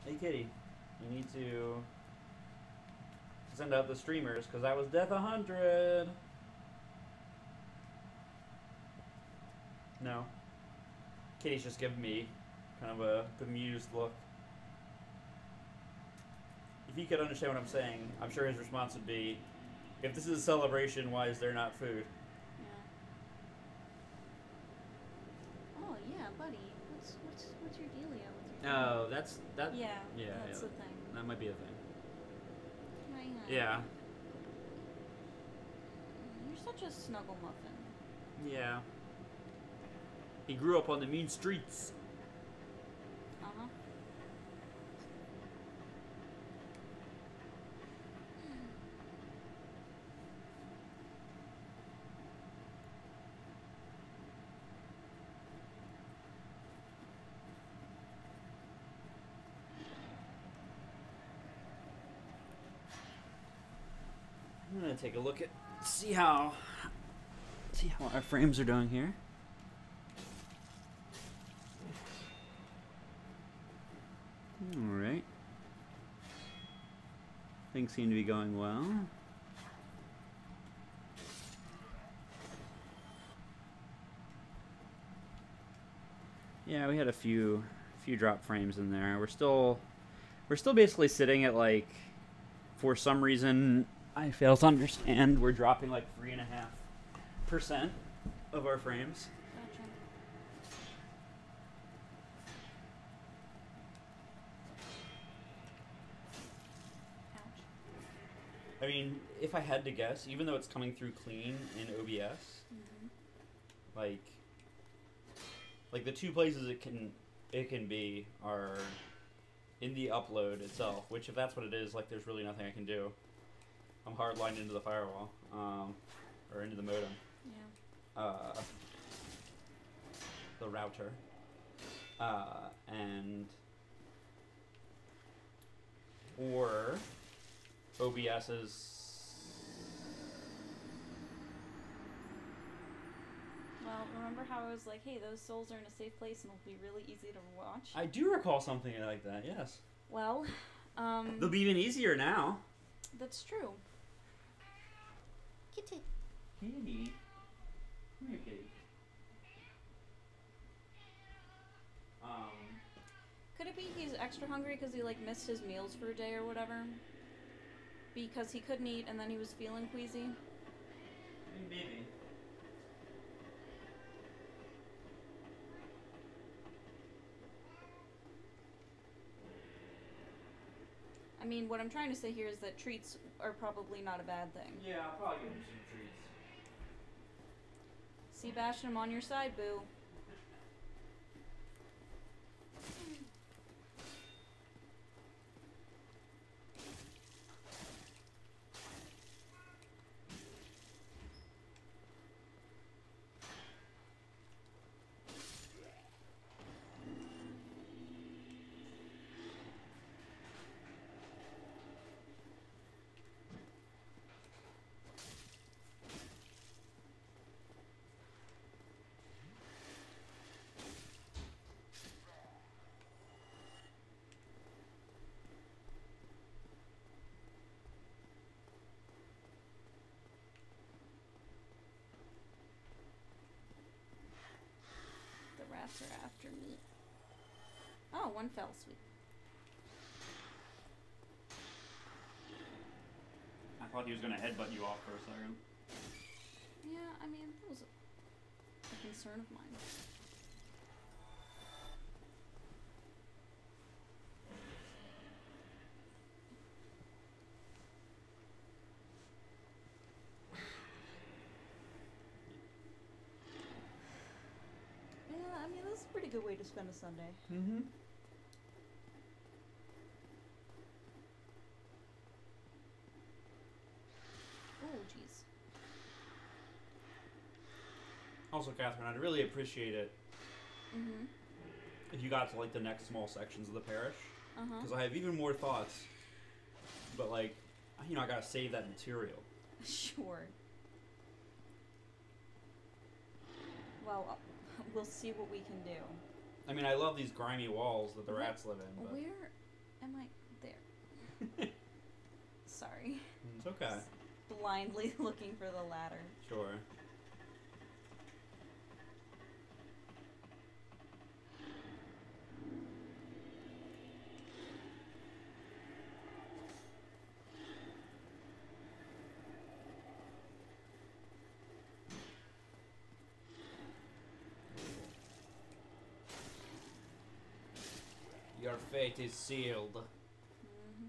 Hey Kitty, you need to send out the streamers because I was death 100. No. Kitty's just giving me kind of a bemused look. If he could understand what I'm saying, I'm sure his response would be, if this is a celebration, why is there not food? Yeah. Oh yeah, buddy. What's your dealio with your Oh, that's that. Yeah, Yeah, that's yeah. the thing. That might be a thing. My, Yeah, You're such a snuggle muffin. yeah. He grew up on the mean streets. Uh-huh. I'm gonna take a look at see how our frames are doing here. All right. Things seem to be going well. Yeah, we had a few drop frames in there. We're still basically sitting at like, for some reason I fail to understand, we're dropping like 3.5% of our frames. Gotcha. Ouch. I mean, if I had to guess, even though it's coming through clean in OBS, like the two places it can be are in the upload itself, which if that's what it is, like there's really nothing I can do. I'm hardlined into the firewall, or into the modem. Yeah. The router, and or OBS is. Well, remember how I was like, hey, those souls are in a safe place and it'll be really easy to watch? I do recall something like that. Yes. Well, They'll be even easier now. that's true. Kitty. Kitty. Come here, kitty. Could it be he's extra hungry because he like missed his meals for a day or whatever? Because he couldn't eat and then he was feeling queasy? Maybe. I mean, what I'm trying to say here is that treats are probably not a bad thing. Yeah, I'll probably give him some treats. Sebastian, I'm on your side, boo. The rats are after me. Oh, one fell sweet. I thought he was gonna headbutt you off for a second. Yeah, I mean, that was a concern of mine. Yeah, I mean, this is a pretty good way to spend a Sunday. Mm-hmm. Oh, jeez. Also, Catherine, I'd really appreciate it Mm-hmm. if you got to like the next small sections of the parish, Uh-huh. because I have even more thoughts. But like, I gotta save that material. Sure. Well, we'll see what we can do. I mean, I love these grimy walls that the rats live in. But Where Am I there? Sorry. It's okay. Just blindly looking for the ladder. Sure. Your fate is sealed. Mm-hmm.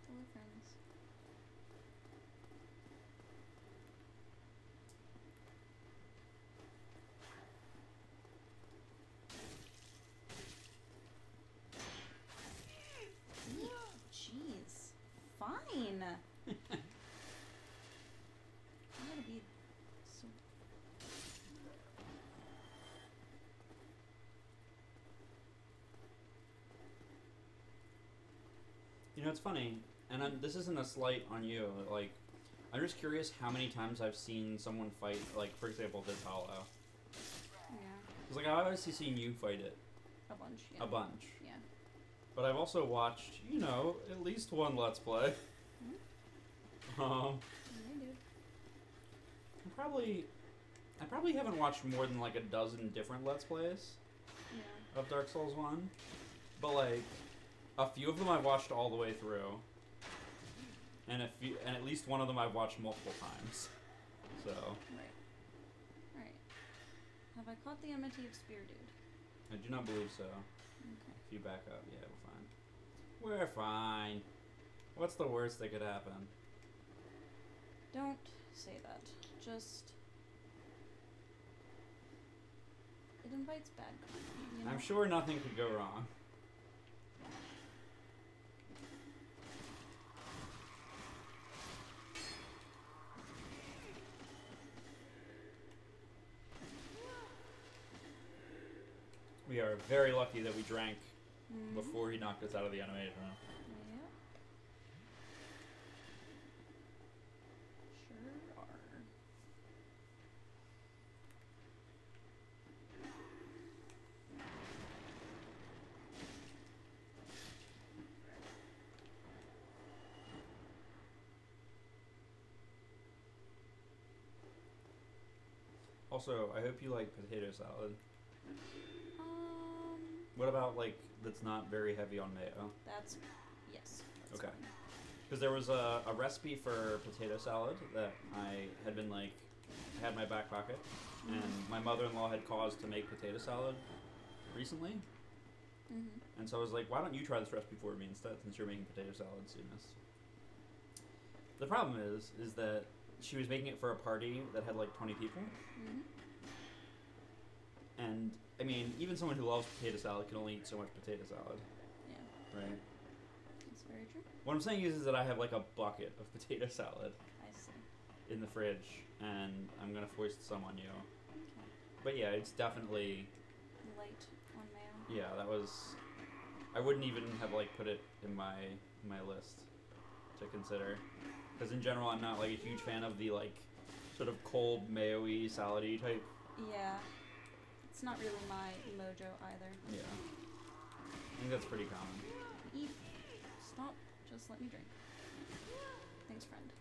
Hello, friends. Jeez. Fine. I'm gonna be so. You know, it's funny, and this isn't a slight on you. Like, I'm just curious how many times I've seen someone fight, like, for example, this hollow. Yeah. Because, like, I've obviously seen you fight it. A bunch. Yeah. A bunch. Yeah. But I've also watched, you know, at least one Let's Play. Yeah, dude. I probably haven't watched more than, like, a dozen different Let's Plays Yeah. of Dark Souls 1. But, like, a few of them I've watched all the way through. And at least one of them I've watched multiple times. So. Right. Alright. Have I caught the enmity of Spear Dude? I do not believe so. Okay. If you back up, yeah, we're fine. We're fine. What's the worst that could happen? Don't say that. Just. It invites bad company, you know? I'm sure nothing could go wrong. We are very lucky that we drank before he knocked us out of the animation. Yeah. Sure are. Also, I hope you like potato salad. What about, like, that's not very heavy on mayo? That's. Yes. That's Okay. fine. Because there was a recipe for potato salad that I had been, like, I had in my back pocket. And my mother-in-law had caused to make potato salad recently. And so I was like, why don't you try this recipe for me instead, since you're making potato salad soonest? The problem is that she was making it for a party that had, like, 20 people. And, I mean, even someone who loves potato salad can only eat so much potato salad. Yeah. Right? That's very true. What I'm saying is that I have, like, a bucket of potato salad I see. in the fridge, and I'm going to foist some on you. Okay. But yeah, it's definitely... Light on mayo. Yeah, that was... I wouldn't even have, like, put it in my list to consider. Because in general, I'm not, like, a huge fan of the, like, sort of cold, mayo-y, salad-y type. Yeah. It's not really my mojo either. Yeah. I think that's pretty common. Eat. Stop. Just let me drink. Thanks, friend.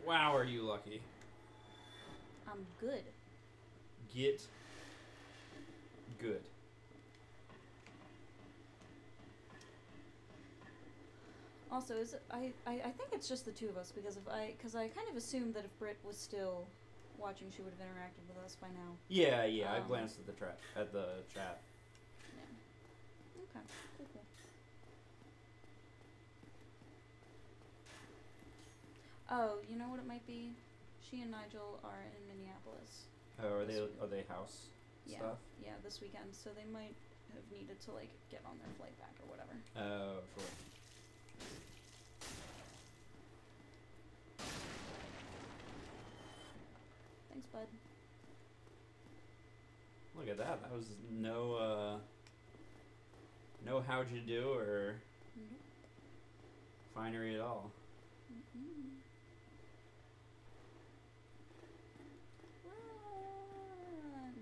Wow, are you lucky. I'm good. Get good. Also, is it, I think it's just the two of us because I kind of assumed that if Britt was still watching, she would have interacted with us by now. Yeah, I glanced at the chat. Yeah. Okay. Cool. Oh, you know what it might be? She and Nigel are in Minneapolis. Oh, are they house stuff? Yeah, this weekend. So they might have needed to, like, get on their flight back or whatever. Oh, sure. Thanks, bud. Look at that. That was no how'd you do or Nope. finery at all. Mm-mm. Run!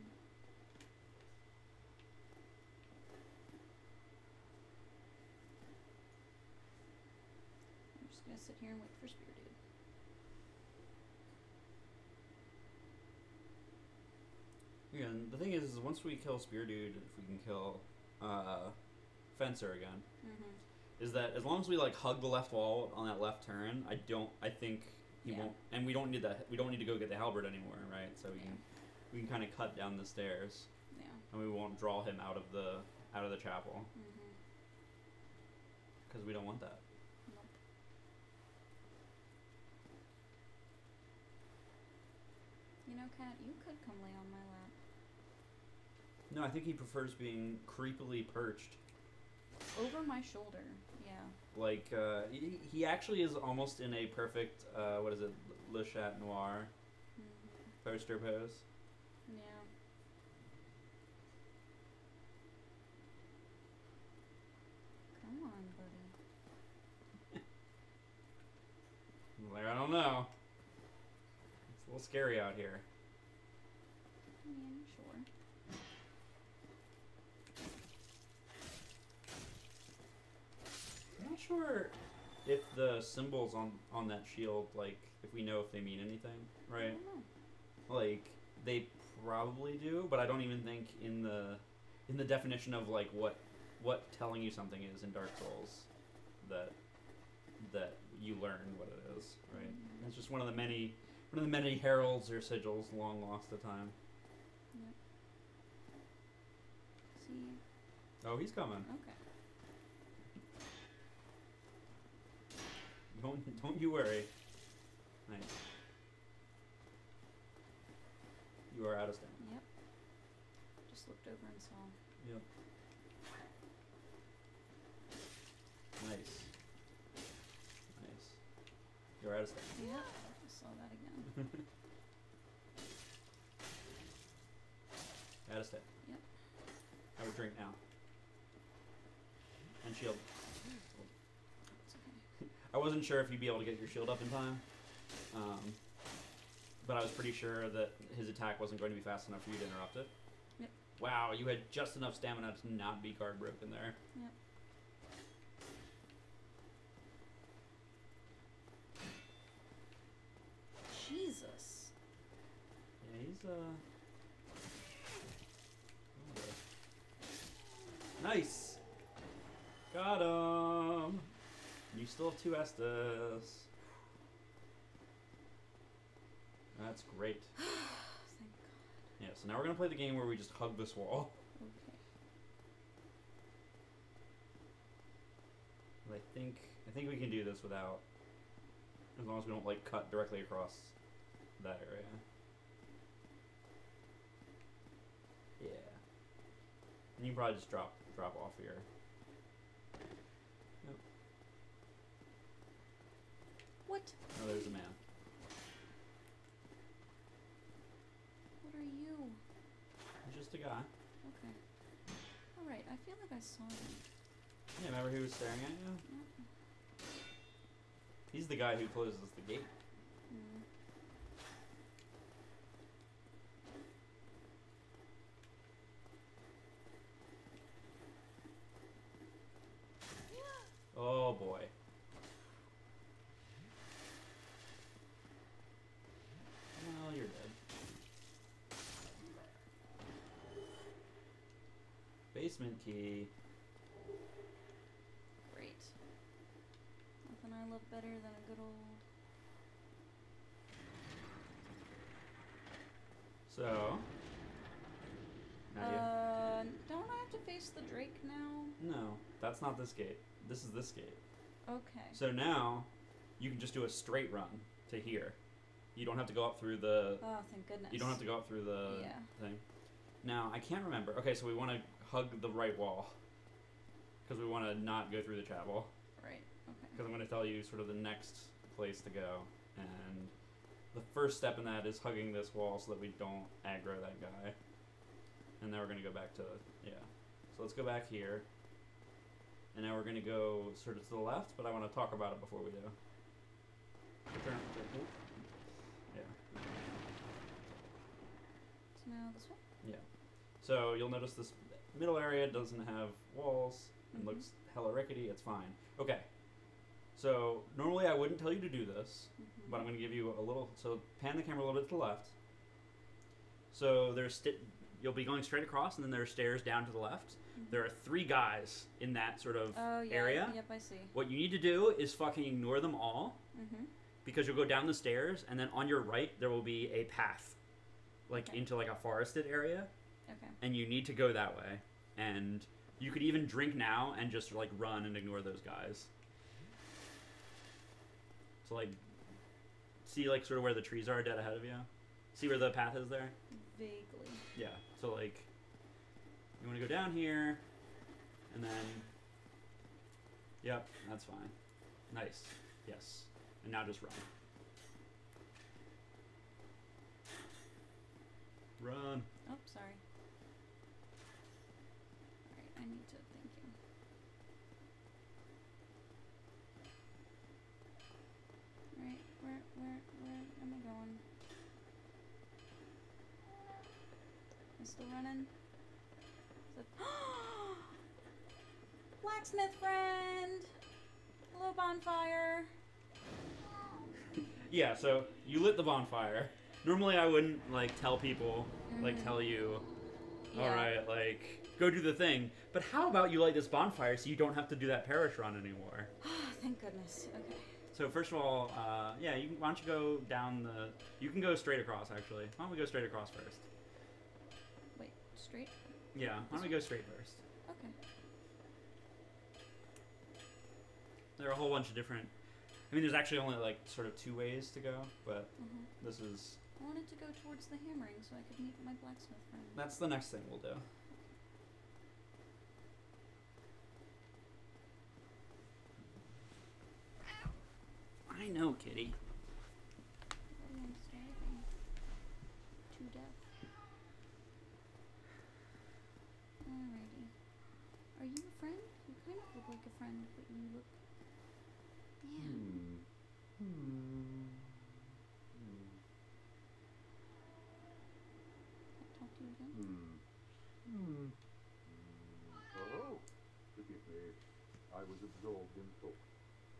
I'm just gonna sit here and wait for Spear Dude. Yeah, and the thing is once we kill Spear Dude, if we can kill Fencer again, is that as long as we like hug the left wall on that left turn, I think he won't, and we don't need to go get the halberd anymore, right? So we can kind of cut down the stairs, and we won't draw him out of the chapel, because we don't want that. Nope. You know, Kat, you could come lay on my lap. No, I think he prefers being creepily perched. Over my shoulder, yeah. Like, he actually is almost in a perfect, what is it, Le Chat Noir poster pose. Yeah. Come on, buddy. Like, I don't know. It's a little scary out here. I mean, sure. I'm not sure if the symbols on that shield, like, if we know if they mean anything, I right? don't know. Like, they probably do, but I don't even think in the definition of like what telling you something is in Dark Souls that you learn what it is, right? It's just one of the many heralds or sigils long lost to time. Yep. See. Oh, he's coming. Okay. Don't you worry. Nice. You are out of stamina. Yep. Just looked over and saw. Yep. Nice. Nice. You're out of stamina. Yep. I saw that again. Out of step. Yep. I would drink now. And shield. It's okay. I wasn't sure if you'd be able to get your shield up in time. But I was pretty sure that his attack wasn't going to be fast enough for you to interrupt it. Yep. Wow, you had just enough stamina to not be guard broken there. Yep. Jesus. Yeah, he's oh, nice! Got him! You still have 2 Estus. That's great. Thank God. Yeah, so now we're gonna play the game where we just hug this wall. Okay. But I think we can do this without, as long as we don't like cut directly across that area. Yeah. And you can probably just drop off here. Yep. What? Oh, there's a man. What are you? He's just a guy. Okay. Alright, I feel like I saw him. Yeah, remember he was staring at you? Yep. He's the guy who closes the gate. Mm. Oh boy. Well, you're dead. Basement key. Great. Nothing I love better than a good old... So. Now don't I have to face the Drake now? no, that's not this gate. This is this gate. Okay. So now, you can just do a straight run to here. You don't have to go up through the. Oh, thank goodness. You don't have to go up through the Yeah. thing. Now, I can't remember. Okay, so we want to hug the right wall. Because we want to not go through the chapel. Right, okay. Because I'm going to tell you sort of the next place to go. And the first step in that is hugging this wall so that we don't aggro that guy. And then we're going to go back to, yeah. So let's go back here. And now we're going to go sort of to the left, but I want to talk about it before we do. this way. Yeah. So you'll notice this middle area doesn't have walls and looks hella rickety. It's fine. Okay. So normally I wouldn't tell you to do this, but I'm going to give you a little. So pan the camera a little bit to the left. So you'll be going straight across, and then there are stairs down to the left. There are 3 guys in that sort of area. Yep, I see. What you need to do is fucking ignore them all, because you'll go down the stairs, and then on your right there will be a path, like into like a forested area. Okay. And you need to go that way. And you could even drink now and just like run and ignore those guys. So like, see like sort of where the trees are dead ahead of you. See where the path is there? Vaguely. Yeah. So like, you want to go down here, and then. Yep, that's fine. Nice. Yes. And now just run. Run. Oh, sorry. Alright, I need to thank you. Alright, where am I going? Am I still running? Blacksmith friend! Hello, bonfire! Yeah, so you lit the bonfire. Normally I wouldn't, like, tell people, like, tell you, alright, like, go do the thing. But how about you light this bonfire so you don't have to do that parish run anymore? Thank goodness. Okay. So first of all, yeah, why don't you go down the... You can go straight across, actually. Why don't we go straight across first? Wait, straight? Yeah, why don't we go straight first? Okay. There are a whole bunch of different... I mean, there's actually only, like, sort of 2 ways to go, but this is... I wanted to go towards the hammering so I could meet my blacksmith friend. That's the next thing we'll do. I know, kitty. Oh, I'm starving. To death. Alrighty. Are you a friend? You kind of look like a friend, but you look... Yeah. Can I talk to you again? Oh, forgive me. I was absorbed in thought.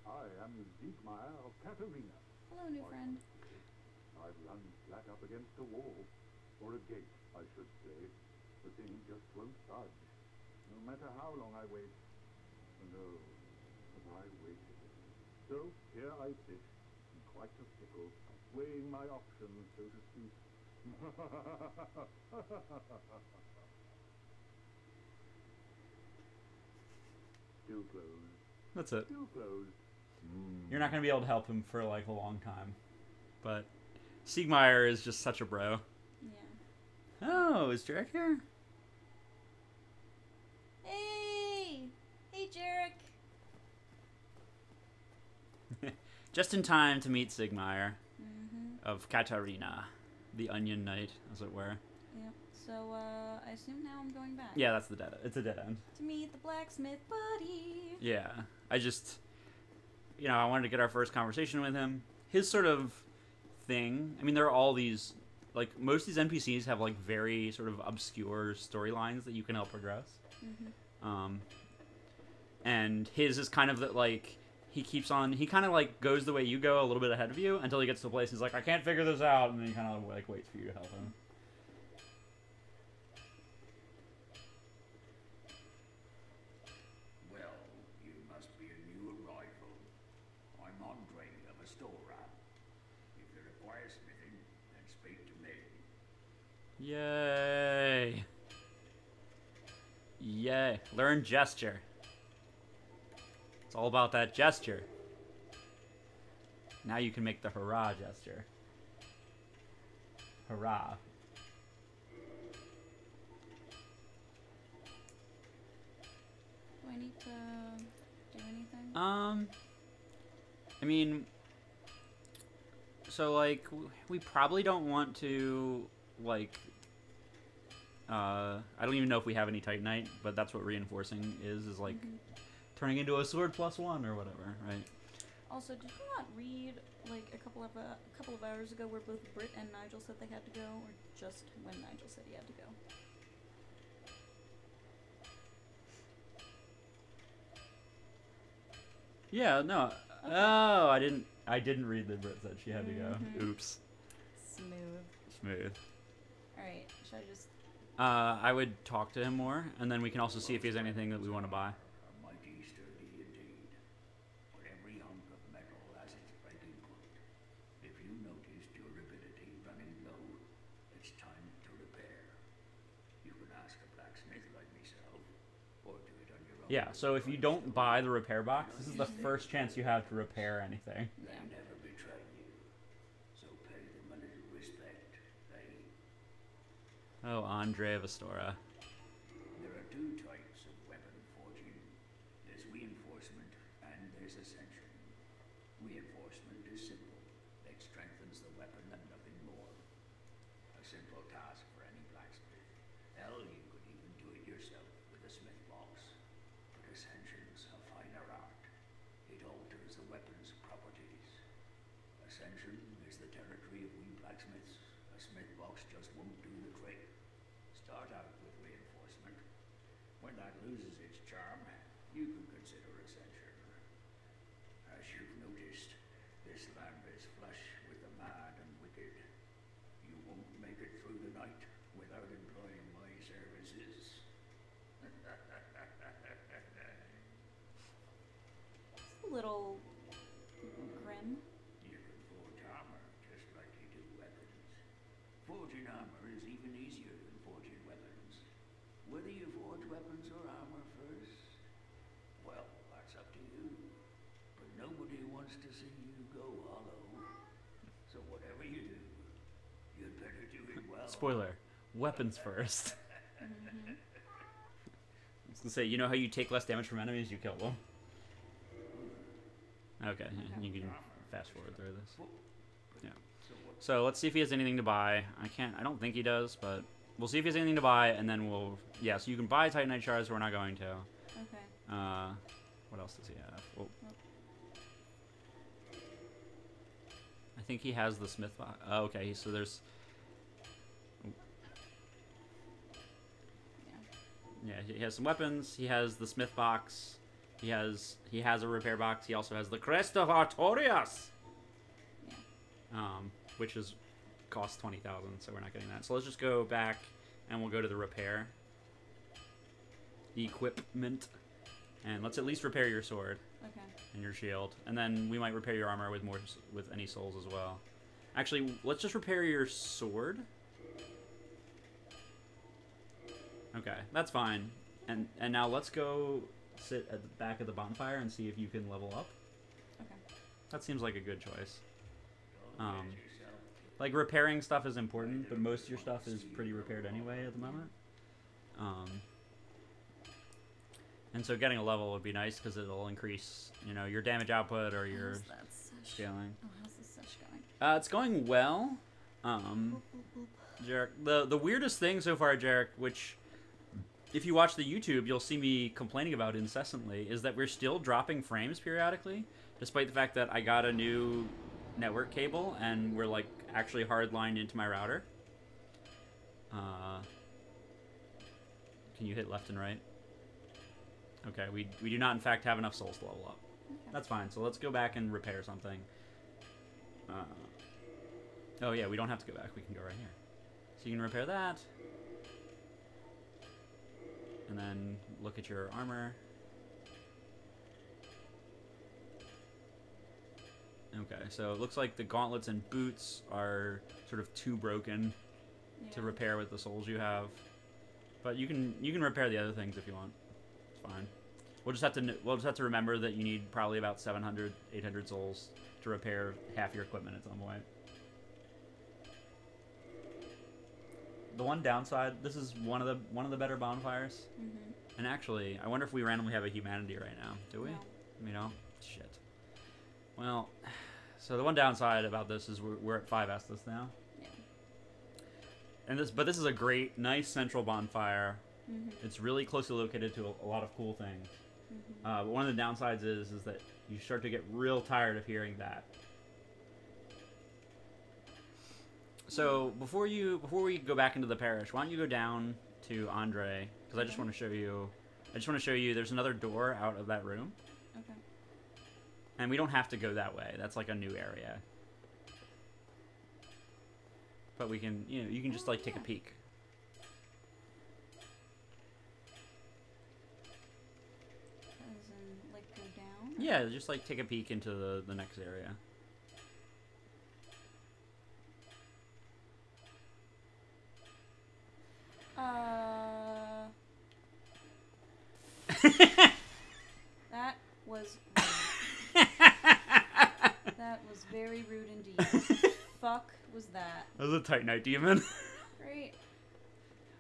I am Siegmeyer of Katarina. Hello, new friend. I've run flat up against a wall, or a gate, I should say. The thing just won't budge, no matter how long I wait. No, but I waited. So here I sit, in quite a pickle, weighing my options, so to speak. Too close. That's it. Too close. You're not going to be able to help him for, like, a long time. But Siegmeyer is just such a bro. Yeah. Oh, is Jarek here? Hey! Hey, Jarek! Just in time to meet Siegmeyer of Katarina, the Onion Knight, as it were. Yep. So, I assume now I'm going back. Yeah, that's the dead. It's a dead end. To meet the blacksmith buddy. Yeah, I just, I wanted to get our first conversation with him. His sort of thing. I mean, there are all these, like, most of these NPCs have like very sort of obscure storylines that you can help progress. And his is kind of that, like, he kind of like goes the way you go, a little bit ahead of you, until he gets to a place and he's like, I can't figure this out, and then he kind of like waits for you to help him. Well, you must be a new arrival. I'm Andre of Astora. If you require smithing, then speak to me. Yay! Yay! Learn gesture. It's all about that gesture. Now you can make the hurrah gesture. Hurrah. Do I need to do anything? I mean, so, like, we probably don't want to, like, I don't even know if we have any Titanite, but that's what reinforcing is like turning into a sword +1 or whatever, right? Also, did you not read like a couple of hours ago where both Britt and Nigel said they had to go, or just when Nigel said he had to go? Yeah, no. Okay. Oh, I didn't read that Britt said she had to go. Mhm. Oops. Smooth. Alright, should I just... I would talk to him more, and then we can also see if he has anything that we want to buy. Are mighty sturdy indeed, but every hunk of metal has its breaking point. If you notice durability running low, it's time to repair. You can ask a blacksmith like myself, or do it on your own. Yeah, so if you don't buy the repair box, this is the first chance you have to repair anything. They never betray you, so pay them a little respect, eh? Oh, Andre of Astora. There are two types of weapon forging. There's reinforcement and there's ascension. Reinforcement is simple. It strengthens the weapon and nothing more. A simple task for any blacksmith. Hell, you could even do it yourself with a smith box. But ascension's a finer art. It alters the weapon's properties. Ascension is the territory of we blacksmiths. A smith box just won't do the trick. Start out with reinforcement. When that loses its charm, you can consider ascension. As you've noticed, this land is flush with the mad and wicked. You won't make it through the night without employing my services. It's a little... grim. You can forge armor just like you do weapons. Forging armor is even easier than forging weapons. Whether you forge weapons or armor first, well, that's up to you. But nobody wants to see you go hollow. So whatever you do, you'd better do it well. Spoiler, weapons first. Mm-hmm. I was gonna say, you know how you take less damage from enemies, you kill them. Okay, you can fast forward through this. Yeah. So let's see if he has anything to buy. I don't think he does, but we'll see if he has anything to buy, and then we'll... Yeah, so you can buy Titanite shards, we're not going to. Okay. What else does he have? Oh. I think he has the smith box. Oh, okay, so there's... Yeah. Yeah, he has some weapons, he has the smith box, he has a repair box, he also has the Crest of Artorias! Yeah. Which is costs 20,000, so we're not getting that. So let's just go back and we'll go to the repair. Equipment. And let's at least repair your sword. Okay. And your shield. And then we might repair your armor with with any souls as well. Actually, let's just repair your sword. Okay, that's fine. And now let's go sit at the back of the bonfire and see if you can level up. Okay. That seems like a good choice. Like, repairing stuff is important, but most of your stuff is pretty repaired anyway at the moment. And so getting a level would be nice, because it'll increase, you know, your damage output or your How's that sesh? scaling. Oh, how's the sesh going? It's going well. Jarek, the weirdest thing so far, Jarek, which, if you watch the YouTube, you'll see me complaining about incessantly, is that we're still dropping frames periodically, despite the fact that I got a new network cable and we're like actually hard lined into my router. Can you hit left and right? Okay, we do not in fact have enough souls to level up. Okay. That's fine, so let's go back and repair something. Oh yeah, we don't have to go back, we can go right here. So you can repair that. And then look at your armor. Okay, so it looks like the gauntlets and boots are sort of too broken to Yeah. repair with the souls you have. But you can repair the other things if you want. It's fine. We'll just have to remember that you need probably about 700, 800 souls to repair half your equipment at some point. The one downside, this is one of the better bonfires. Mm-hmm. And actually, I wonder if we randomly have a humanity right now. Do we? No. We don't? Shit. Well, so the one downside about this is we're at 5 Estus now. Yeah. And this is a great, nice central bonfire. Mm-hmm. It's really closely located to a lot of cool things. Mm-hmm. But one of the downsides is that You start to get real tired of hearing that. So before we go back into the parish, why don't you go down to Andre? Because I just want to show you. There's another door out of that room. Okay. And we don't have to go that way. That's like a new area. But we can, you can just like take a peek. As in, like, go down? Yeah, just like take a peek into the next area. That was rude. That was very rude indeed. Fuck was that? That was a Titanite demon. Great.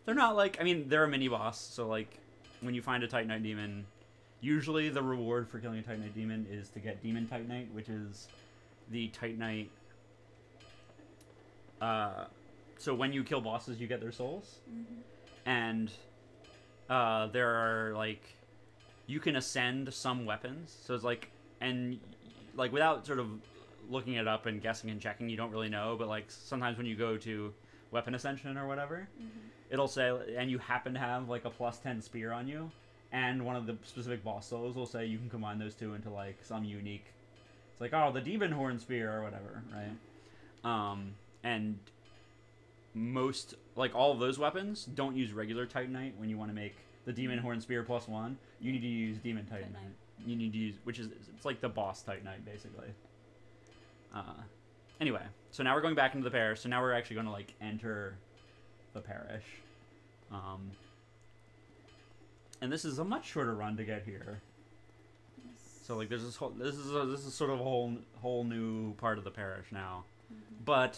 They're not like, I mean, they're a mini boss, so like, when you find a Titanite demon, usually the reward for killing a Titanite demon is to get Demon Titanite, which is the Titanite. So when you kill bosses, you get their souls. Mm-hmm. And there are, like, you can ascend some weapons. So it's like, and like without sort of looking it up and guessing and checking, you don't really know. But like sometimes when you go to weapon ascension or whatever, it'll say, and you happen to have like a +10 spear on you, and one of the specific boss souls will say you can combine those two into like some unique. It's like, oh, the demon horn spear or whatever, right? And most, like all of those weapons don't use regular Titanite when you want to make the demon horn spear +1. You need to use demon Titanite. You need to use, which is, it's like the boss Titanite basically. Anyway, so now we're going back into the parish. So now we're actually going to like enter the parish. And this is a much shorter run to get here. So like there's this whole, this is sort of a whole new part of the parish now. But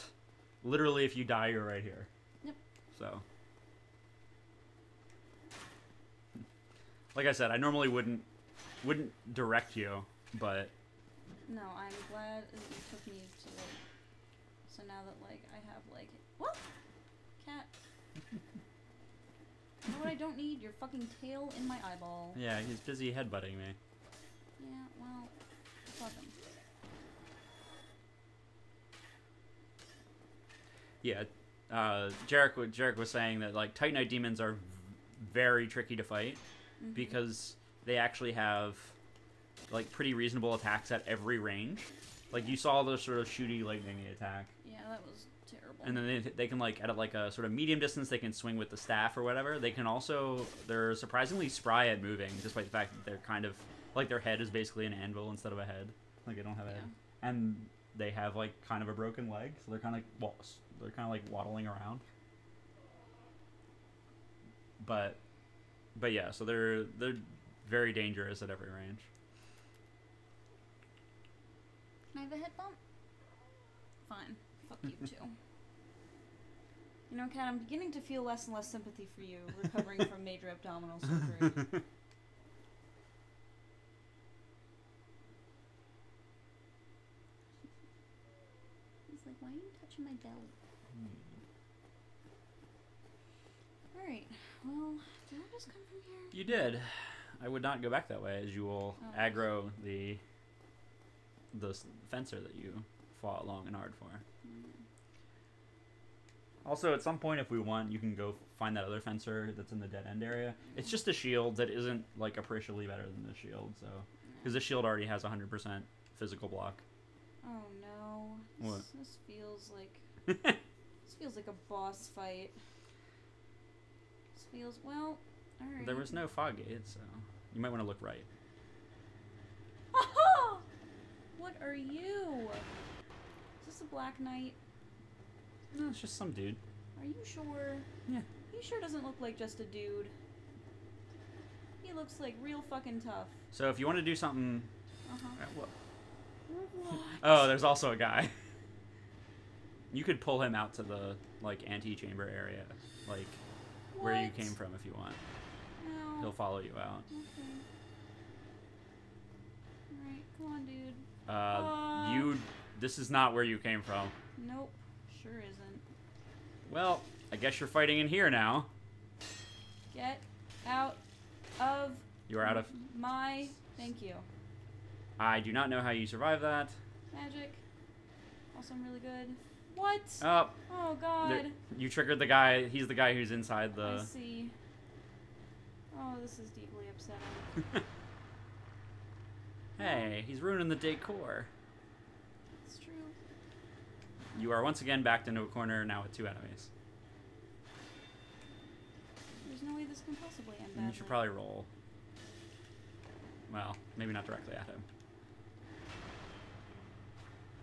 literally if you die, you're right here. Yep. So like I said, I normally wouldn't direct you, but No, I'm glad that you took me to like. So now that like I have like what? Cat. You know what I don't need? Your fucking tail in my eyeball. yeah, he's busy headbutting me. Yeah, well, fuck him. Yeah, Jarek was saying that like Titanite demons are very tricky to fight because they actually have like pretty reasonable attacks at every range. Like you saw the sort of shooty lightning attack. Yeah, that was terrible. And then they can like at like a sort of medium distance they can swing with the staff or whatever. They can also, they're surprisingly spry at moving, despite the fact that they're kind of like their head is basically an anvil instead of a head. Like they don't have a head, and they have like kind of a broken leg, so they're kind of like waddling around. But yeah, so they're very dangerous at every range. Can I have a head bump? Fine. Fuck you too. You know, Kat, I'm beginning to feel less and less sympathy for you recovering from major abdominal surgery. He's like, why are you touching my belly? Alright, well, did I just come from here? You did. I would not go back that way, as you will aggro the fencer that you fought long and hard for. Also, at some point, if we want, you can go find that other fencer that's in the dead end area. It's just a shield that isn't like appreciably better than the shield, so because the shield already has 100% physical block. Oh no! What? This feels like this feels like a boss fight. This feels well. All right. There was no fog gate, so you might want to look right. Aha! What are you? Is this a Black Knight? No, it's just some dude. Are you sure? Yeah. He sure doesn't look like just a dude. He looks like real fucking tough. So if you want to do something... What? Oh, there's also a guy. You could pull him out to the, like, antechamber area. Like, where you came from if you want. No. He'll follow you out. Okay. Alright, come on, dude. This is not where you came from. Nope. Sure isn't. Well, I guess you're fighting in here now. Get out of... You are out of... my... Thank you. I do not know how you survive that. Magic. Also, I'm really good. What? Oh. Oh, God. You triggered the guy. He's the guy who's inside the... I see. Oh, this is deeply upsetting. Hey, he's ruining the decor. It's true. You are once again backed into a corner now with 2 enemies. There's no way this can possibly end badly. You should probably roll. Well, maybe not directly at him.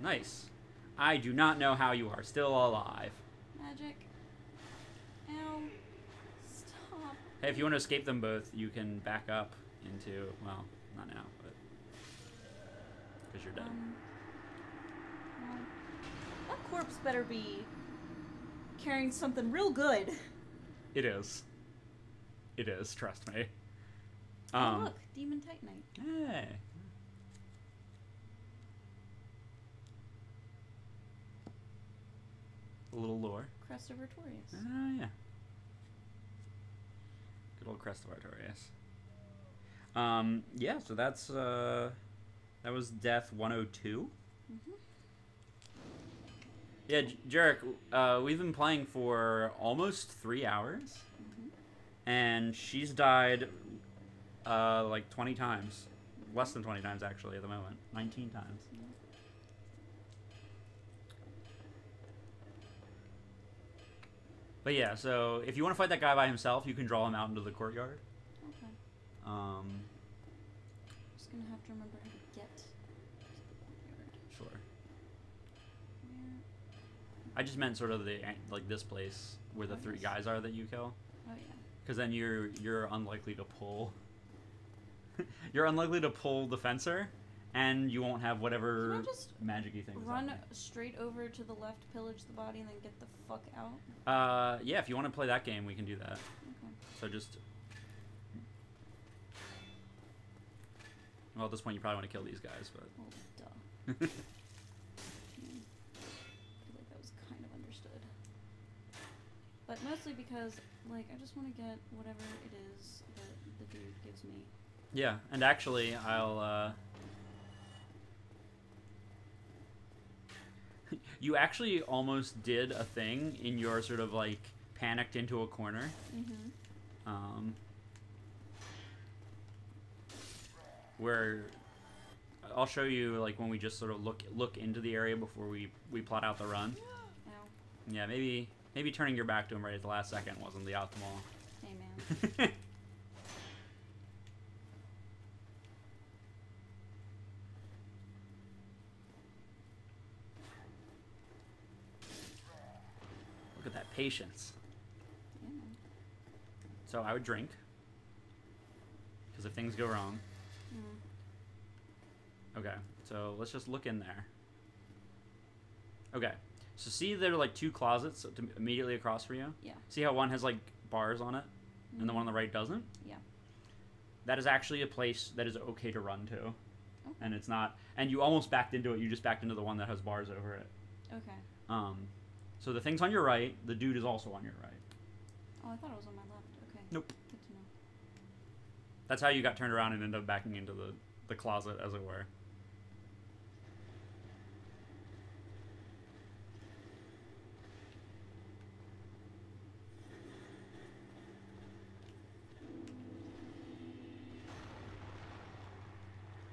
Nice. I do not know how you are still alive. Magic. Ow. Stop. Hey, if you want to escape them both, you can back up into... Well, not now, but... Because you're dead. Well, that corpse better be carrying something real good. It is. It is, trust me. Oh, look. Demon Titanite. Hey. A little lore. Crest of Artorias. Oh, yeah. Good old Crest of Artorias. Yeah, so that's, that was Death 102. Mm-hmm. Yeah, Jarek, we've been playing for almost 3 hours. Mm-hmm. And she's died, like 20 times. Less than 20 times, actually, at the moment. 19 times. But yeah, so if you want to fight that guy by himself, you can draw him out into the courtyard. Okay. Just gonna have to remember how to get to the courtyard. Sure. Where? I just meant sort of the like this place where the 3 guys are that you kill. Oh yeah. Because then you're unlikely to pull. You're unlikely to pull the fencer, and you won't have whatever Can I just magic-y things. run straight over to the left, pillage the body, and then get the fuck out? Yeah, if you want to play that game, we can do that. Okay. So just... Well, at this point, you probably want to kill these guys, but... Well, duh. I feel like that was kind of understood. But mostly because, like, I just want to get whatever it is that the dude gives me. Yeah, and actually, I'll... You actually almost did a thing in your sort of, like, panicked into a corner. Mm-hmm. Where I'll show you, like, when we just sort of look into the area before we plot out the run. Ow. Yeah, maybe turning your back to him right at the last second wasn't the optimal. Hey, man. Look at that patience. Yeah, man. So I would drink. Because if things go wrong... Okay, so let's just look in there. Okay, so see there are like 2 closets immediately across from you? Yeah. See how one has like bars on it, and the one on the right doesn't? Yeah. That is actually a place that is okay to run to. Okay. And it's not, and you almost backed into it, you just backed into the one that has bars over it. Okay. So the thing's on your right, the dude is also on your right. Oh, I thought it was on my left. Okay. Nope. Good to know. That's how you got turned around and ended up backing into the closet, as it were.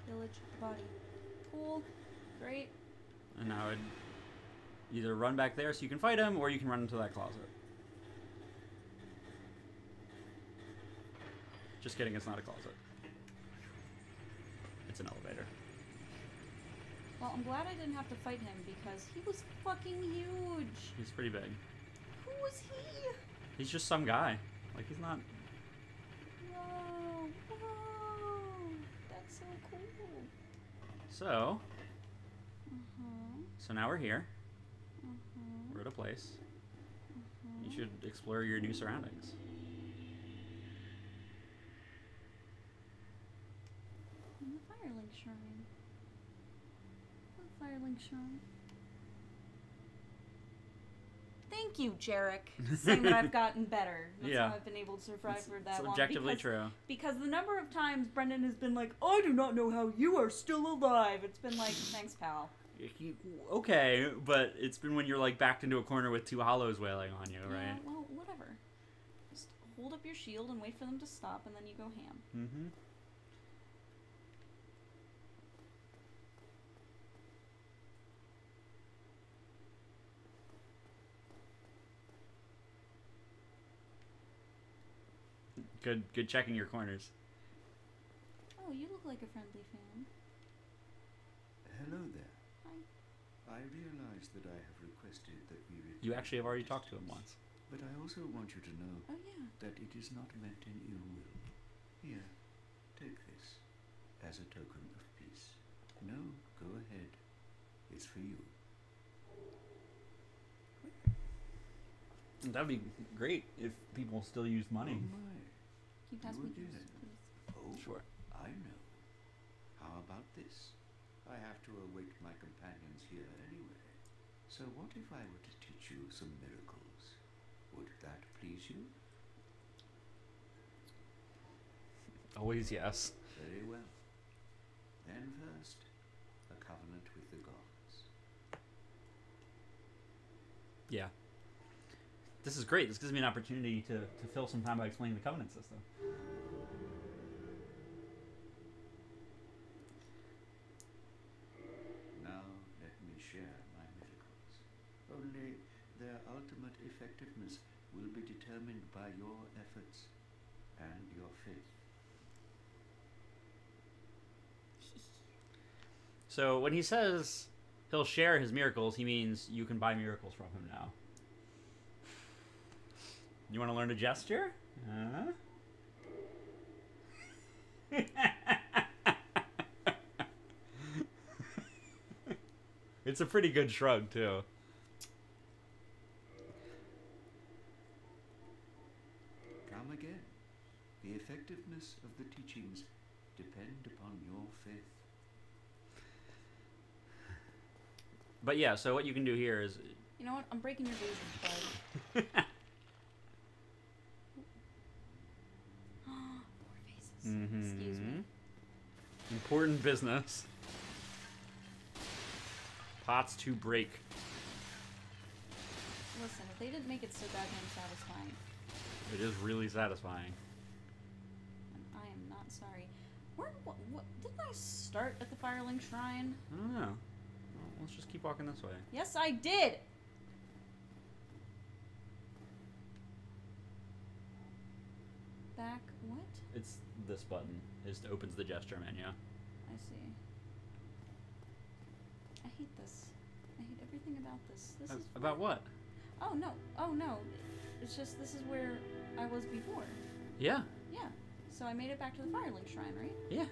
Village body. Cool. Great. And I would either run back there so you can fight him, or you can run into that closet. Just kidding, it's not a closet. It's an elevator. Well, I'm glad I didn't have to fight him because he was fucking huge. He's pretty big. Who was he? He's just some guy. Like, he's not... Whoa. Whoa. That's so cool. So... Uh-huh. So now we're here. Uh-huh. We're at a place. Uh-huh. You should explore your new surroundings. And the Firelink Shrine. The Firelink Shrine. Thank you, Jarek. Saying that I've gotten better. That's Yeah. how I've been able to survive for that It's long. objectively true. Because the number of times Brendan has been like, I do not know how you are still alive. It's been like, thanks, pal. Okay, but it's been when you're like backed into a corner with two hollows wailing on you, Yeah, right? well, whatever. Just hold up your shield and wait for them to stop, and then you go ham. Mm-hmm. Good checking your corners. Oh, you look like a friendly fan. Hello there. Hi. I realize that I have requested that we return You actually have already your talked to him distance, once. but I also want you to know Oh, yeah. that it is not meant in ill will. Here, take this as a token of peace. No, go ahead. It's for you. That'd be great if people still used money. Oh my. Can you pass You me again. these, please? Oh, Sure. I know. How about this? I have to await my companions here anyway. So what if I were to teach you some miracles? Would that please you? Always yes. Very well. Then first, a covenant with the gods. Yeah. This is great. This gives me an opportunity to fill some time by explaining the covenant system. Now let me share my miracles. Only their ultimate effectiveness will be determined by your efforts and your faith. So when he says he'll share his miracles, he means you can buy miracles from him now. You want to learn a gesture? It's a pretty good shrug, too. Come again. The effectiveness of the teachings depend upon your faith. But yeah, so what you can do here is... You know what? I'm breaking your vision, bud. Four faces. Excuse me. Important business. Pots to break. Listen, if they didn't make it so goddamn satisfying, It is really satisfying. I am not sorry. What, didn't I start at the Firelink Shrine? I don't know. Well, let's just keep walking this way. Yes, I did! Back, what? It's this button. It opens the gesture menu. I see. I hate this. I hate everything about this. This is About what? Oh no. Oh no. It's just this is where I was before. Yeah. Yeah. So I made it back to the Firelink Shrine, right? Yeah.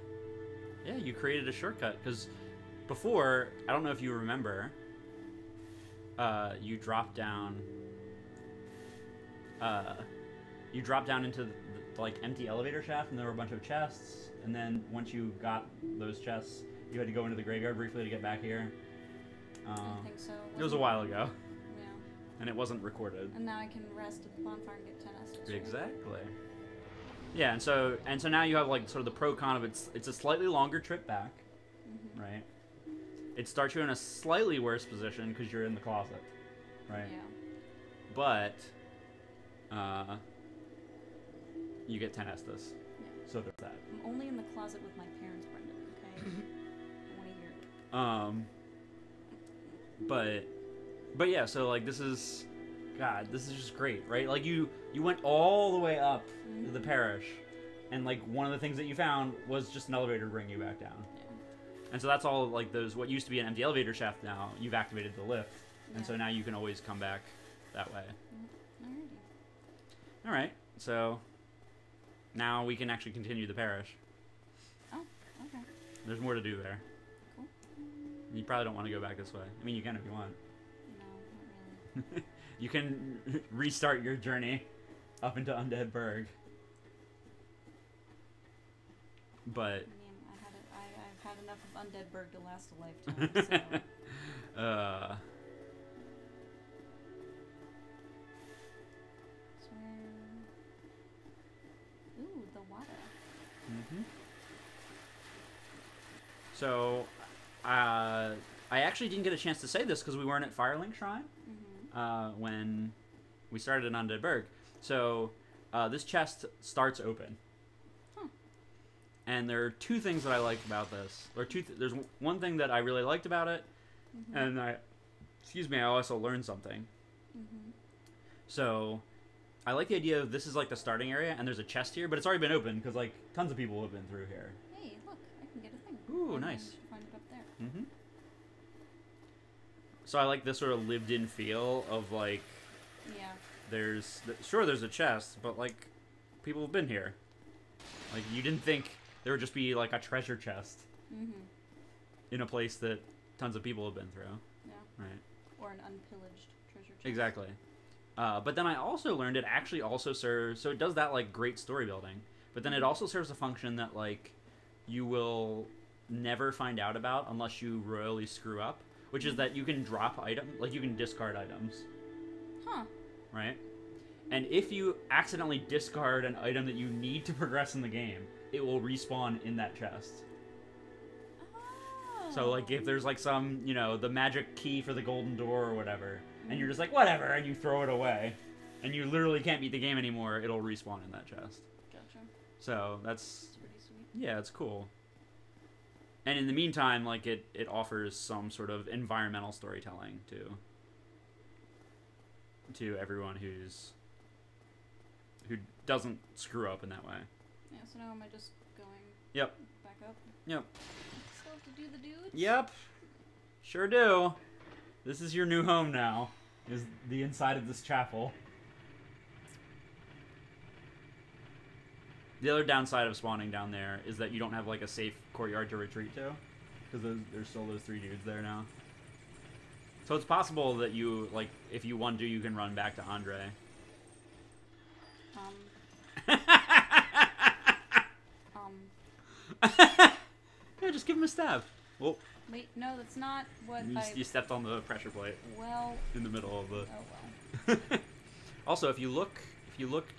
Yeah, you created a shortcut, because before, I don't know if you remember, you dropped down into the like empty elevator shaft, and there were a bunch of chests, and then once you got those chests, you had to go into the graveyard briefly to get back here. I think so. It was a while ago, Yeah. and it wasn't recorded. And now I can rest at the bonfire and get 10 Estus. Right? Exactly. Yeah, and so now you have like sort of the pro con of it's a slightly longer trip back, Mm-hmm. right? It starts you in a slightly worse position because you're in the closet, right? Yeah. But you get 10 Estus. Yeah. So there's that. I'm only in the closet with my parents, Brendan, okay? I want to hear it. But yeah, so like this is just great, right? Like you went all the way up to the parish, and like one of the things that you found was just an elevator to bring you back down. Yeah. And so that's all like those what used to be an empty elevator shaft now, you've activated the lift. And so Yeah. now you can always come back that way. Alrighty. Alright, so now we can actually continue the parish. Oh, okay. There's more to do there. Cool. You probably don't want to go back this way. I mean, you can if you want. No, not really. You can restart your journey up into Undead Burg. But I mean, I've had enough of Undead Burg to last a lifetime, so... So, I actually didn't get a chance to say this because we weren't at Firelink Shrine when we started in Undead Burg. So, this chest starts open. And there are two things that I like about this. There's one thing that I really liked about it, and I also learned something. So, I like the idea of this is like the starting area, and there's a chest here, but it's already been open because like tons of people have been through here. Hey, look, I can get a thing. Ooh, nice. Find it up there. So I like this sort of lived-in feel of like, Yeah. there's a chest, but like people have been here. Like you didn't think there would just be like a treasure chest in a place that tons of people have been through. Yeah. Right. Or an unpillaged treasure chest. Exactly. But then I also learned it actually also serves, so it does that like great story building, but then it also serves a function that like you will never find out about unless you royally screw up, which is that you can drop items, like you can discard items. Huh. Right? And if you accidentally discard an item that you need to progress in the game, it will respawn in that chest. Oh. So like if there's like some, the magic key for the golden door or whatever, and you're just like, whatever, and you throw it away, and you literally can't beat the game anymore, it'll respawn in that chest. Gotcha. So that's pretty sweet. Yeah, it's cool. And in the meantime, like it offers some sort of environmental storytelling to everyone who doesn't screw up in that way. Yeah, so now am I just going Yep. back up? Yep. Still have to do the dudes? Yep. Sure do. This is your new home now, is the inside of this chapel. The other downside of spawning down there is that you don't have like a safe courtyard to retreat to, because there's still those 3 dudes there now. So it's possible that you, like, if you want to, you can run back to Andre. Yeah, just give him a stab. Well, wait, no, that's not what you stepped on the pressure plate. Well. In the middle of the. Oh well. Also, if you look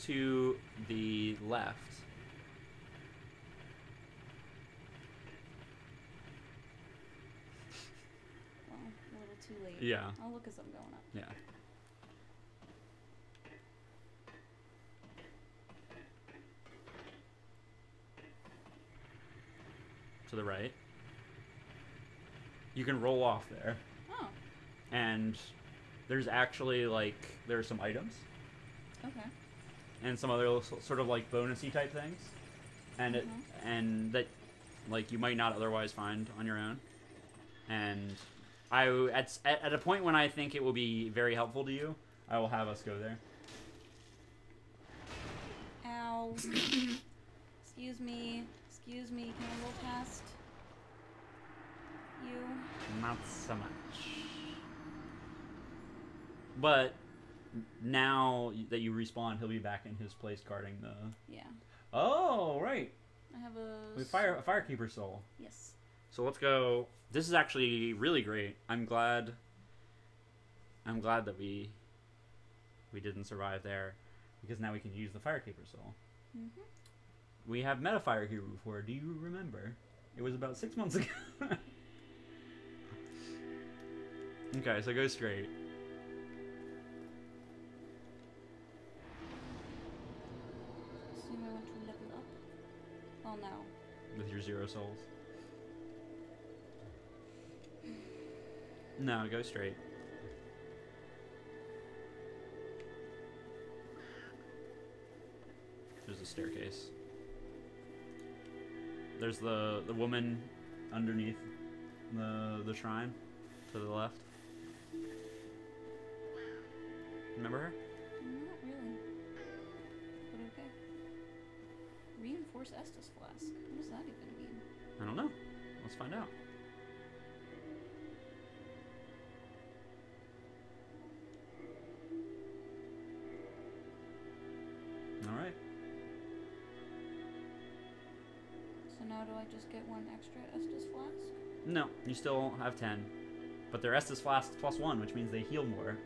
to the left. Well, a little too late. Yeah. I'll look as I'm going up. Yeah. To the right. You can roll off there. Oh. And there's actually there's some items. Okay. And some other sort of like bonusy type things. And and that you might not otherwise find on your own. And at a point when I think it will be very helpful to you, I will have us go there. Ow. Excuse me. Excuse me. Can I roll past you? Not so much. But now that you respawn, he'll be back in his place guarding the... Yeah. Oh, right. I have a Firekeeper soul. Yes. So let's go. This is actually really great. I'm glad that we didn't survive there, because now we can use the Firekeeper soul. We have met a Firekeeper before. Do you remember? It was about 6 months ago. Okay, so go straight. Assume I want to level up. Oh no. With your 0 souls. No, go straight. There's a staircase. There's the woman underneath the shrine to the left. Remember her? Not really. But okay. Reinforce Estus Flask. What does that even mean? I don't know. Let's find out. Alright. So now do I just get 1 extra Estus Flask? No, you still have 10. But they're Estus Flasks +1, which means they heal more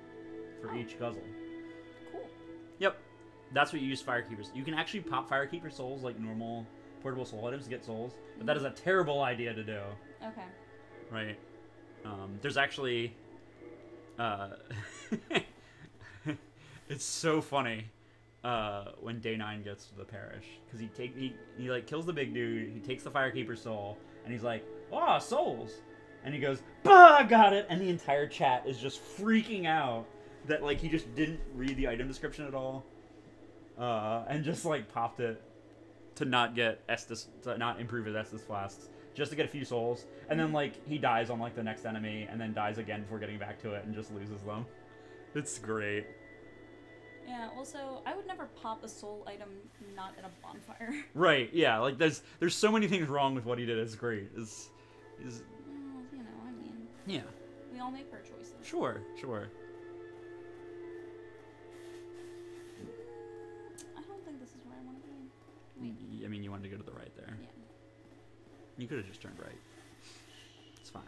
for each guzzle. Cool. Yep. That's what you use Firekeepers. You can actually pop Firekeeper souls like normal portable soul items to get souls, but that is a terrible idea to do. Okay. Right. There's actually, it's so funny when Day 9 gets to the parish, because he like kills the big dude, he takes the Firekeeper's soul, and he's like, "Oh, souls," and he goes, "Bah, got it," and the entire chat is just freaking out that like he just didn't read the item description at all, and just like popped it to not get Estus, to not improve his Estus flasks, just to get a few souls, and then like he dies on like the next enemy, and then dies again before getting back to it, and just loses them. It's great. Yeah. Also, I would never pop a soul item not in a bonfire. Right? Yeah. Like there's so many things wrong with what he did. It's great. Is Well, you know, I mean, yeah. we all make our choices. Sure. I don't think this is where I want to be. I mean, you wanted to go to the right there. Yeah. You could have just turned right. It's fine.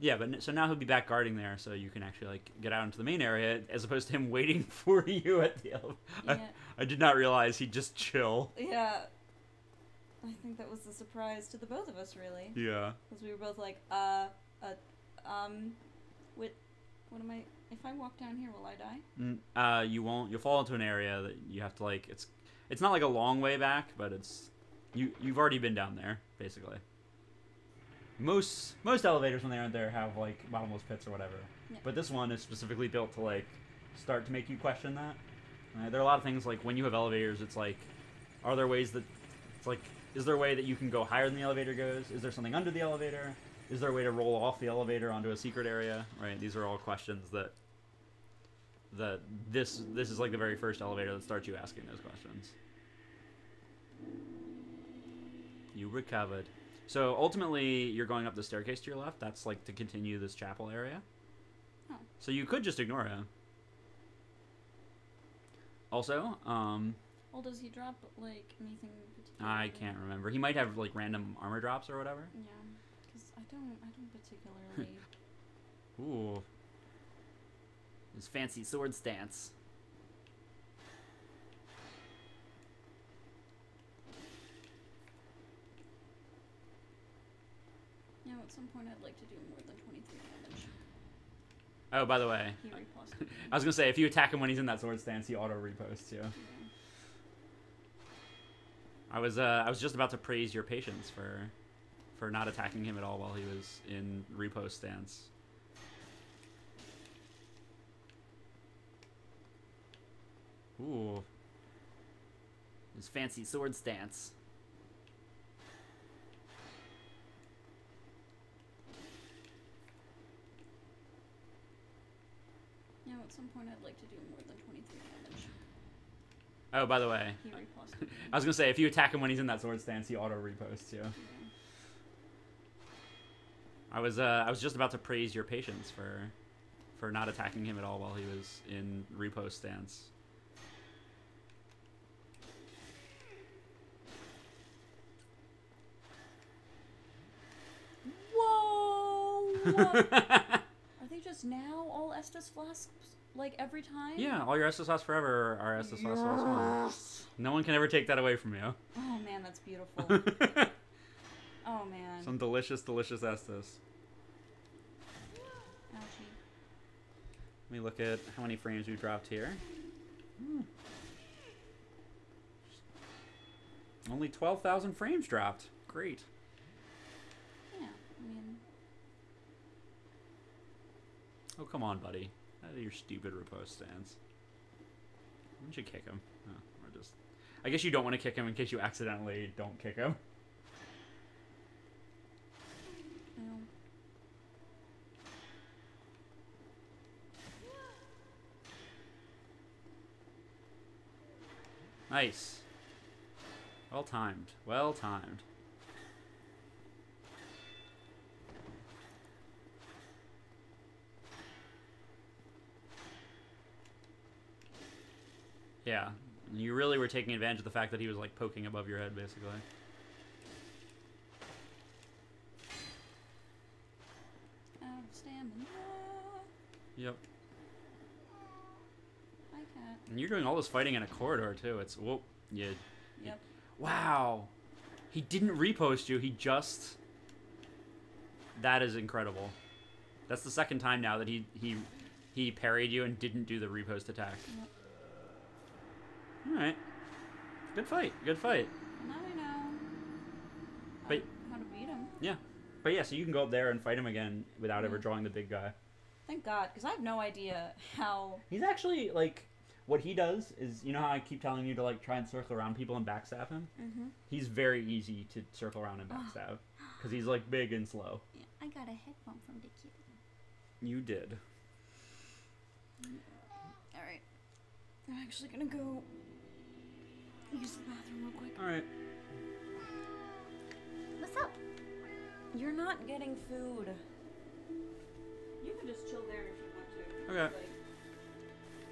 Yeah, but so now he'll be back guarding there, so you can actually like get out into the main area, as opposed to him waiting for you at the elevator. Yeah. I did not realize he'd just chill. Yeah. I think that was the surprise to the both of us, really. Yeah. Because we were both like, what am I? If I walk down here, will I die? You won't. You'll fall into an area that you have to like. It's not like a long way back, but you've already been down there basically. Most elevators when they aren't there have like bottomless pits or whatever, Yeah. but this one is specifically built to like start to make you question that. There are a lot of things like when you have elevators, it's like, are there ways that it's like, is there a way that you can go higher than the elevator goes? Is there something under the elevator? Is there a way to roll off the elevator onto a secret area? Right, these are all questions that this is like the very first elevator that starts you asking those questions. You recovered. So ultimately, you're going up the staircase to your left. That's like to continue this chapel area. Oh. So you could just ignore him. Also, Well, does he drop like anything particular? I can't remember. He might have like random armor drops or whatever. Yeah, because I don't particularly. Ooh. His fancy sword stance. You know, at some point I'd like to do more than 23 damage. Oh, by the way, He riposted. I was gonna say if you attack him when he's in that sword stance, he auto reposts you. Yeah. I was just about to praise your patience for not attacking him at all while he was in repost stance. Ooh. His fancy sword stance. You know, at some point I'd like to do more than 23 damage. Oh, by the way, He riposted. I was gonna say if you attack him when he's in that sword stance, he auto reposts you. Yeah. I was just about to praise your patience for not attacking him at all while he was in repost stance. Whoa! Are they just now all Estus flasks, like every time? Yeah, all your Estus Sauce forever are Estus Sauce Sauce 1. No one can ever take that away from you. Oh man, that's beautiful. Oh man. Some delicious, delicious Estus. Ouchie. Let me look at how many frames we've dropped here. Only 12,000 frames dropped. Great. Yeah, I mean, Oh, come on, buddy. Out of your stupid riposte stance. Why don't you kick him? Oh, or just... I guess you don't want to kick him in case you accidentally don't kick him. well, Nice. Well timed. Well timed. Yeah. You really were taking advantage of the fact that he was like poking above your head, basically. out of stamina. Yep. Hi, cat. And you're doing all this fighting in a corridor too. It's whoop. You Yep. Wow. He didn't repost you. He just... That is incredible. That's the second time now that he parried you and didn't do the repost attack. Yep. Alright. Good fight. Good fight. Now I know But, how to beat him. yeah. But yeah, so you can go up there and fight him again without ever drawing the big guy. Thank God, because I have no idea how... He's actually, like... What he does is, you know how I keep telling you to, like, try and circle around people and backstab him? Mm-hmm. He's very easy to circle around and backstab. Because he's, like, big and slow. Yeah, I got a head bump from the kid. You did. Alright. I'm actually gonna go use the bathroom real quick. Alright. What's up? You're not getting food. You can just chill there if you want to. Okay.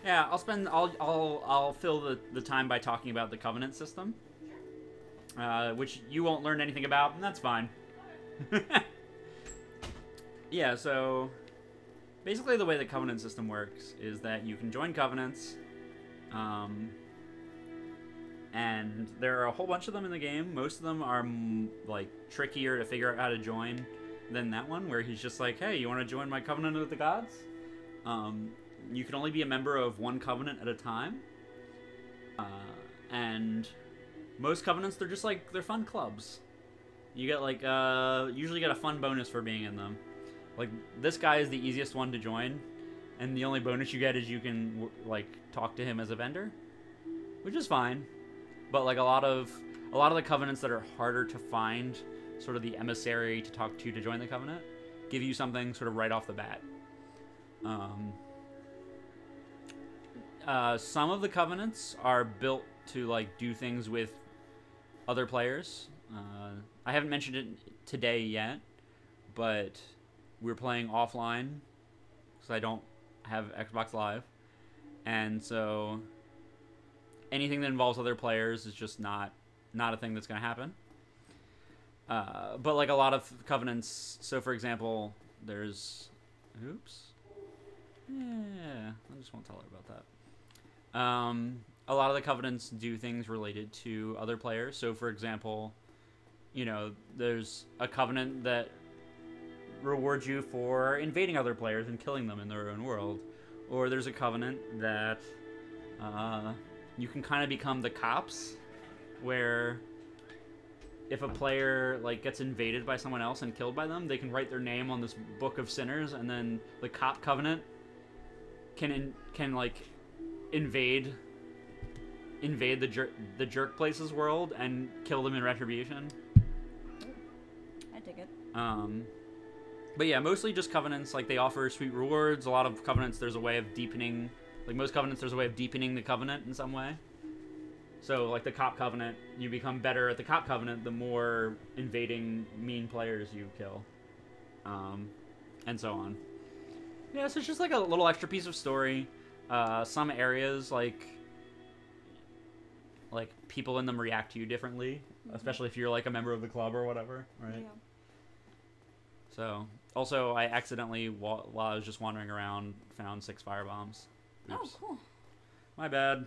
Yeah, I'll fill the time by talking about the Covenant system. Which you won't learn anything about, and that's fine. Yeah, so basically the way the Covenant system works is that you can join Covenants, and there are a whole bunch of them in the game. Most of them are like trickier to figure out how to join than that one, where he's just like, hey, you want to join my Covenant of the Gods? You can only be a member of one Covenant at a time, and most Covenants, they're just like, they're fun clubs. You get like, usually get a fun bonus for being in them. Like, this guy is the easiest one to join, and the only bonus you get is you can, like, talk to him as a vendor, which is fine. But, like, a lot of the Covenants that are harder to find, sort of the emissary to talk to join the Covenant, give you something sort of right off the bat. Some of the Covenants are built to, like, do things with other players. I haven't mentioned it today yet, but we're playing offline because I don't have Xbox Live, and so anything that involves other players is just not a thing that's going to happen. But like a lot of Covenants, so for example, there's... Oops. Yeah, I just won't tell her about that. A lot of the Covenants do things related to other players. So for example, you know, there's a Covenant that rewards you for invading other players and killing them in their own world. Or there's a Covenant that you can kind of become the cops, where if a player like gets invaded by someone else and killed by them, they can write their name on this book of sinners, and then the cop Covenant can like invade the jerk place's world and kill them in retribution. I dig it. But yeah, mostly just Covenants. Like, they offer sweet rewards. A lot of Covenants, there's a way of deepening. Like, most Covenants, there's a way of deepening the Covenant in some way. So, like, the Cop Covenant, you become better at the Cop Covenant the more invading mean players you kill. And so on. Yeah, so it's just like a little extra piece of story. Some areas, like people in them react to you differently, especially if you're like a member of the club or whatever, right? Yeah. So, also, I accidentally, while I was just wandering around, found 6 firebombs. Oops. Oh, cool. My bad.